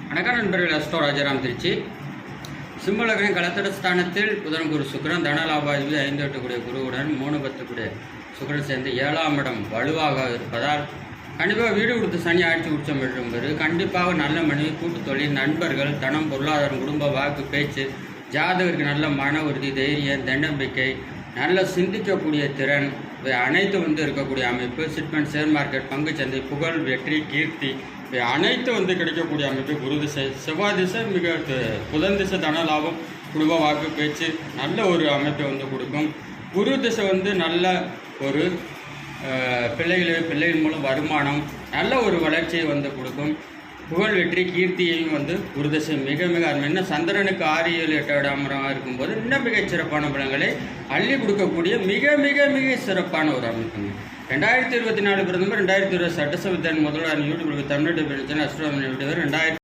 வணக்கம் நண்பர்கள். அஸ்ட்ரோ ராஜாராம் திருச்சி. சிம்மலக்னம் களத்திட ஸ்தானத்தில் புதன் குரு சுக்கிரன் தனலாபாதிபதி 5 8 குருவுடன் 3 10 சுக்கிரன் சேர்ந்து 7ஆம் இடம் வலுவாக இருப்பதால் கண்டிப்பாக வீடு கொடுத்து சனி ஆட்சி உச்சம் பெறும்போது கண்டிப்பாக நல்ல மனைவி, கூட்டு தொழில், நண்பர்கள், தனம், பொருளாதாரம், குடும்ப வாக்கு, பேச்சு, ஜாதகருக்கு நல்ல மன உறுதி, தைரியம், தன்னம்பிக்கை, நல்ல சிந்திக்கக்கூடிய திறன், இவை அனைத்து இருக்கக்கூடிய அமைப்பு. சிட்மெண்ட், ஷேர் மார்க்கெட், பங்குச்சந்தை, புகழ், வெற்றி, கீர்த்தி, இவை அனைத்து கிடைக்கக்கூடிய அமைப்பு. குரு திசை, செவ்வாய் திசை மிக புதன் திசை தன லாபம், குடும்ப வாக்கு, பேச்சு நல்ல ஒரு அமைப்பை கொடுக்கும். குரு திசை நல்ல ஒரு பிள்ளைகள் மூலம் வருமானம், நல்ல ஒரு வளர்ச்சியை கொடுக்கும். புகழ், வெற்றி, கீர்த்தியையும் குருதசை மிக மிக அருமை. இன்னும் சந்திரனுக்கு 6 7 8 இடமாக இருக்கும்போது இன்னும் மிகச் சிறப்பான பலன்களை அள்ளி கொடுக்கக்கூடிய மிக மிக மிக சிறப்பான ஒரு அமைப்புங்க. 2024 பிரதமர் 2020 சட்டசபை முதல்வர் யூடியூப் தமிழ்நாடு அஸ்ட்ரோனமி 2000